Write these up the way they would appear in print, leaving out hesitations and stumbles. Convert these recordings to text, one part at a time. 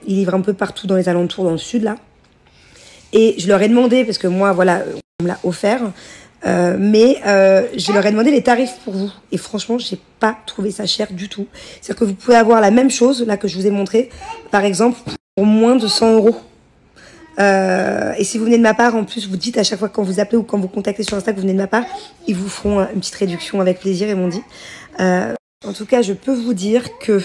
Ils livrent un peu partout dans les alentours, dans le sud, là. Et je leur ai demandé, parce que moi, voilà, on me l'a offert, je leur ai demandé les tarifs pour vous. Et franchement, j'ai pas trouvé ça cher du tout. C'est-à-dire que vous pouvez avoir la même chose, là, que je vous ai montré, par exemple, pour moins de 100 €. Et si vous venez de ma part, en plus, vous dites à chaque fois quand vous appelez ou quand vous contactez sur Insta que vous venez de ma part, ils vous feront une petite réduction avec plaisir, ils m'ont dit. En tout cas, je peux vous dire que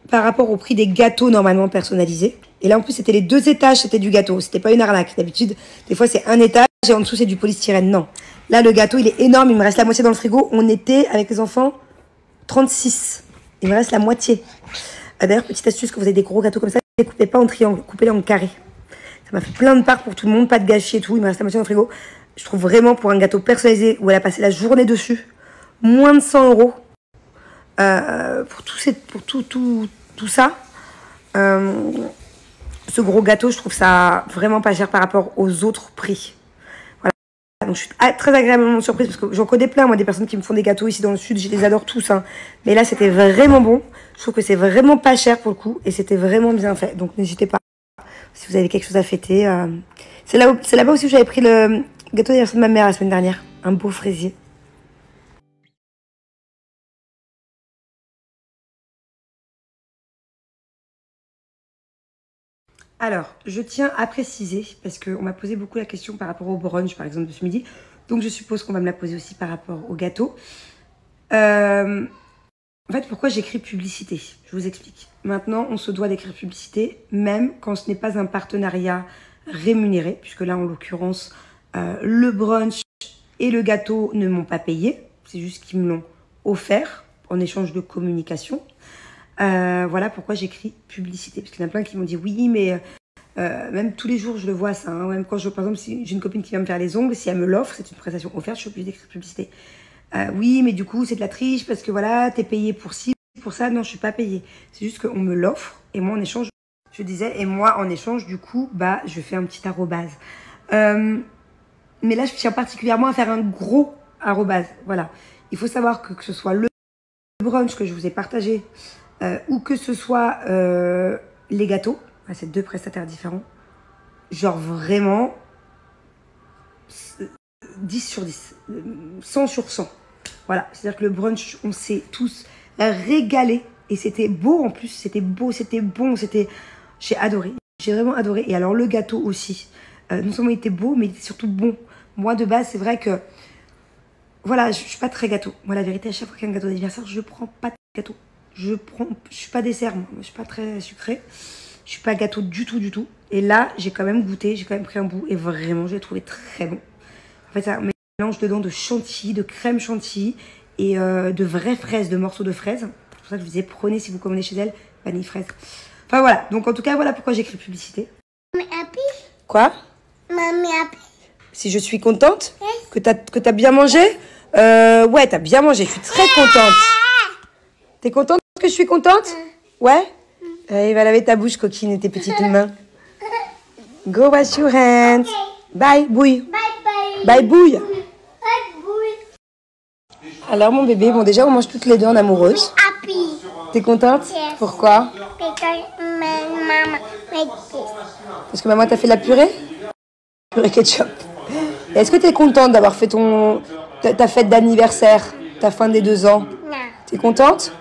par rapport au prix des gâteaux normalement personnalisés, et là en plus c'était les 2 étages, c'était du gâteau, c'était pas une arnaque. D'habitude, des fois c'est un étage et en dessous c'est du polystyrène. Non, là le gâteau il est énorme, il me reste la moitié dans le frigo. On était avec les enfants 36, il me reste la moitié. D'ailleurs, petite astuce, quand vous avez des gros gâteaux comme ça, ne les coupez pas en triangle, coupez-les en carré. Ça m'a fait plein de parts pour tout le monde, pas de gâchis et tout, il me reste la moitié dans le frigo. Je trouve vraiment pour un gâteau personnalisé où elle a passé la journée dessus, moins de 100 €. Pour tout ça, ce gros gâteau, je trouve ça vraiment pas cher par rapport aux autres prix. Voilà. Donc je suis très agréablement surprise parce que j'en connais plein, moi, des personnes qui me font des gâteaux ici dans le sud, je les adore tous. Hein. Mais là, c'était vraiment bon. Je trouve que c'est vraiment pas cher pour le coup et c'était vraiment bien fait. Donc n'hésitez pas si vous avez quelque chose à fêter. C'est là-bas aussi où j'avais pris le gâteau d'anniversaire de ma mère la semaine dernière, un beau fraisier. Alors, je tiens à préciser, parce qu'on m'a posé beaucoup la question par rapport au brunch, par exemple, de ce midi. Donc, je suppose qu'on va me la poser aussi par rapport au gâteau. En fait, pourquoi j'écris publicité? Je vous explique. Maintenant, on se doit d'écrire publicité, même quand ce n'est pas un partenariat rémunéré, puisque là, en l'occurrence, le brunch et le gâteau ne m'ont pas payé. C'est juste qu'ils me l'ont offert en échange de communication. Voilà pourquoi j'écris publicité. Parce qu'il y en a plein qui m'ont dit oui, mais même tous les jours je le vois ça. Hein. Même quand par exemple, si j'ai une copine qui vient me faire les ongles, si elle me l'offre, c'est une prestation offerte, je suis obligée d'écrire publicité. Oui, mais du coup, c'est de la triche parce que voilà, t'es payé pour ci, pour ça. Non, je suis pas payée. C'est juste qu'on me l'offre et moi en échange, je disais, et moi en échange, du coup, bah, je fais un petit arrobase. Mais là, je tiens particulièrement à faire un gros arrobase. Voilà. Il faut savoir que ce soit le brunch que je vous ai partagé, ou que ce soit les gâteaux, c'est 2 prestataires différents, genre vraiment 10 sur 10, 100 sur 100. Voilà, c'est-à-dire que le brunch, on s'est tous régalés et c'était beau en plus, c'était beau, c'était bon, j'ai adoré, j'ai vraiment adoré. Et alors le gâteau aussi, non seulement il était beau, mais il était surtout bon. Moi de base, c'est vrai que, voilà, je suis pas très gâteau. Moi la vérité, à chaque fois qu'il y a un gâteau d'anniversaire, je prends pas de gâteau. Je suis pas dessert, moi. Je suis pas très sucrée. Je suis pas gâteau du tout, du tout. Et là, j'ai quand même goûté, j'ai quand même pris un bout et vraiment, je l'ai trouvé très bon. En fait, ça mélange dedans de chantilly, de crème chantilly et de vraies fraises, de morceaux de fraises. C'est pour ça que je vous disais, prenez si vous commandez chez elle, vanille fraise. Enfin voilà, donc en tout cas, voilà pourquoi j'écris publicité. Mamie happy? Quoi? Mamie happy? Si je suis contente? Que t'as bien mangé? Ouais, t'as bien mangé, je suis très contente. T'es contente que je suis contente? Ouais? Allez, va laver ta bouche, coquine, et tes petites mains. Go wash your hands. Bye, bouille. Bye bye. Bye, bouille. Bye bye. Alors, mon bébé, bon, déjà, on mange toutes les deux en amoureuses. Happy. T'es contente? Yes. Pourquoi? Because my mama made this. Parce que maman t'a fait la purée? Purée ketchup. Et est-ce que t'es contente d'avoir fait ta fête d'anniversaire, ta fin des 2 ans? Non. T'es contente?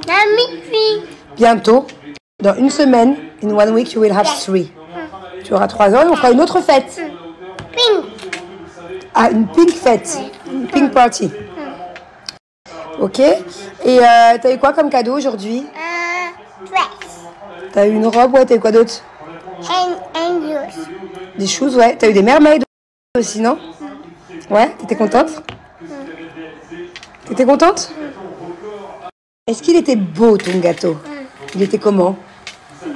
Mamie fille. Bientôt, dans une semaine, in 1 week, you will have 3. Tu auras 3 ans et on fera une autre fête. Pink. Ah, une pink fête. Une pink party. Ok. Et t'as eu quoi comme cadeau aujourd'hui? Dress. T'as eu une robe, ouais, t'as eu quoi d'autre? And yours. Des shoes, ouais. T'as eu des mermaids aussi, non? Ouais, t'étais contente? T'étais contente? Est-ce qu'il était beau ton gâteau? Il était comment?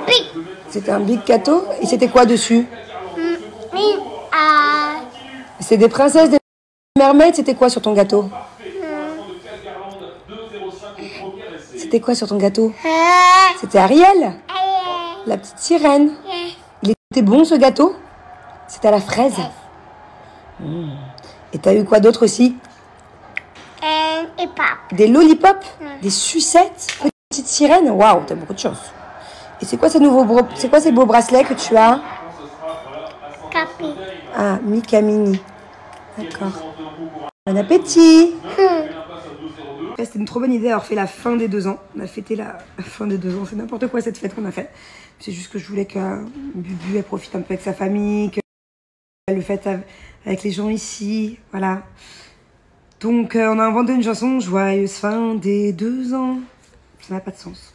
Big. C'était un big gâteau? Et c'était quoi dessus? C'est des princesses, des mermaids, c'était quoi sur ton gâteau? C'était quoi sur ton gâteau? C'était Ariel, la petite sirène. Il était bon ce gâteau? C'était à la fraise. Et t'as eu quoi d'autre aussi? Et pop. Des lollipops? Des sucettes? Petite sirène? Waouh, t'as beaucoup de chance. Et c'est quoi ces beaux bracelets que tu as? Capi. Ah, Mika Mini. D'accord. Bon appétit. C'était une trop bonne idée d'avoir fait la fin des 2 ans. On a fêté la fin des 2 ans. C'est n'importe quoi cette fête qu'on a fait. C'est juste que je voulais que Bubu elle profite un peu avec sa famille, que le fête avec les gens ici. Voilà. Donc on a inventé une chanson, joyeuse fin des 2 ans. Ça n'a pas de sens.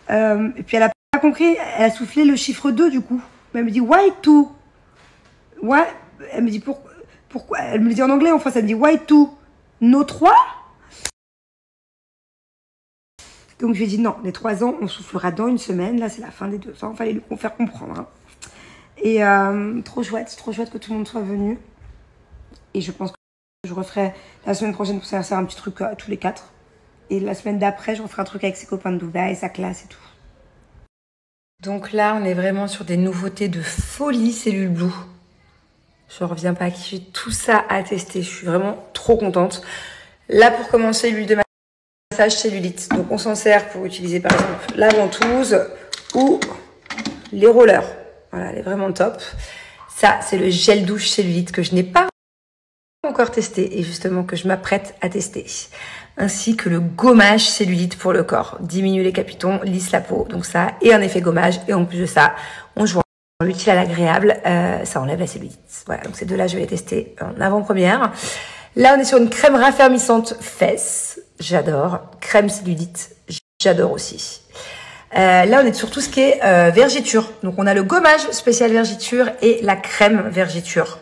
Et puis elle a pas compris, elle a soufflé le chiffre 2 du coup. Elle me dit why 2? Why? Elle me dit pourquoi? Elle me le dit en anglais, en français, elle me dit why 2? No 3? Donc je lui ai dit non, les 3 ans, on soufflera dans une semaine. Là, c'est la fin des 2 ans. Il fallait lui faire comprendre. Hein. Et trop chouette que tout le monde soit venu. Et je pense que je referai la semaine prochaine pour faire un petit truc tous les 4. Et la semaine d'après, je referai un truc avec ses copains de Dubaï, sa classe et tout. Donc là, on est vraiment sur des nouveautés de folie Cellule Blue. Je reviens pas qui j'ai tout ça à tester. Je suis vraiment trop contente. Là, pour commencer, l'huile de massage cellulite. Donc, on s'en sert pour utiliser par exemple la ventouse ou les rollers. Voilà, elle est vraiment top. Ça, c'est le gel douche cellulite que je n'ai pas encore testé et justement que je m'apprête à tester. Ainsi que le gommage cellulite pour le corps. Diminue les capitons, lisse la peau. Donc ça, et un effet gommage. Et en plus de ça, on joue l'utile à l'agréable. Ça enlève la cellulite. Voilà, donc ces deux-là, je vais les tester en avant-première. Là, on est sur une crème raffermissante fesses. J'adore. Crème cellulite. J'adore aussi. Là, on est sur tout ce qui est vergiture. Donc, on a le gommage spécial vergiture et la crème vergiture.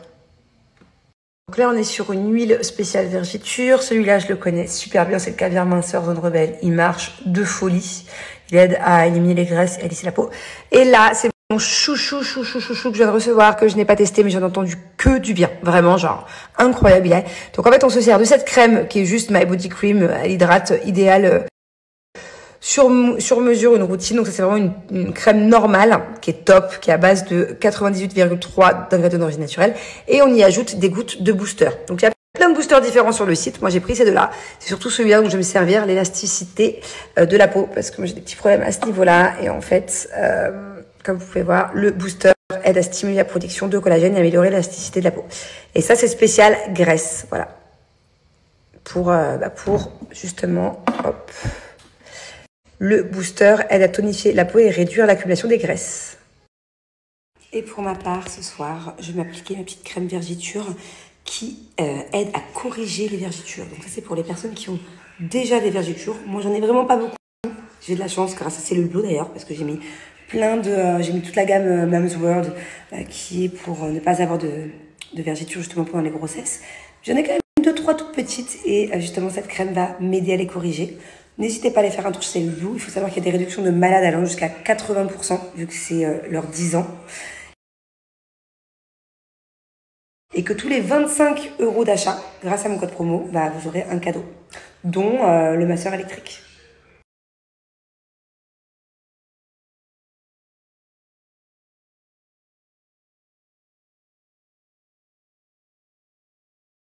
Donc là, on est sur une huile spéciale vergiture. Celui-là, je le connais super bien. C'est le caviar minceur Zone Rebelle. Il marche de folie. Il aide à éliminer les graisses et à lisser la peau. Et là, c'est mon chouchou que je viens de recevoir, que je n'ai pas testé, mais j'en ai entendu que du bien. Vraiment, genre, incroyable il est. Donc en fait, on se sert de cette crème qui est juste My Body Cream. Elle hydrate, idéale. Sur mesure, une routine. Donc ça, c'est vraiment une crème normale qui est top, qui est à base de 98,3 d'ingrédients d'origine naturelle. Et on y ajoute des gouttes de booster. Donc il y a plein de boosters différents sur le site. Moi, j'ai pris ces deux-là. C'est surtout celui-là dont je vais me servir, l'élasticité de la peau. Parce que moi, j'ai des petits problèmes à ce niveau-là. Et en fait, comme vous pouvez voir, le booster aide à stimuler la production de collagène et améliorer l'élasticité de la peau. Et ça, c'est spécial graisse. Voilà. Pour justement, hop. Le booster aide à tonifier la peau et réduire l'accumulation des graisses. Et pour ma part, ce soir, je vais m'appliquer ma petite crème vergiture qui aide à corriger les vergitures. Donc ça, c'est pour les personnes qui ont déjà des vergitures. Moi, j'en ai vraiment pas beaucoup. J'ai de la chance grâce à Cellule Blue d'ailleurs, parce que j'ai mis j'ai mis toute la gamme Mom's World qui est pour ne pas avoir de vergitures justement pendant les grossesses. J'en ai quand même 2-3 toutes petites et justement cette crème va m'aider à les corriger. N'hésitez pas à aller faire un tour chez Cellule Blue. Il faut savoir qu'il y a des réductions de malades allant jusqu'à 80% vu que c'est leurs 10 ans. Et que tous les 25 € d'achat, grâce à mon code promo, vous aurez un cadeau, dont le masseur électrique.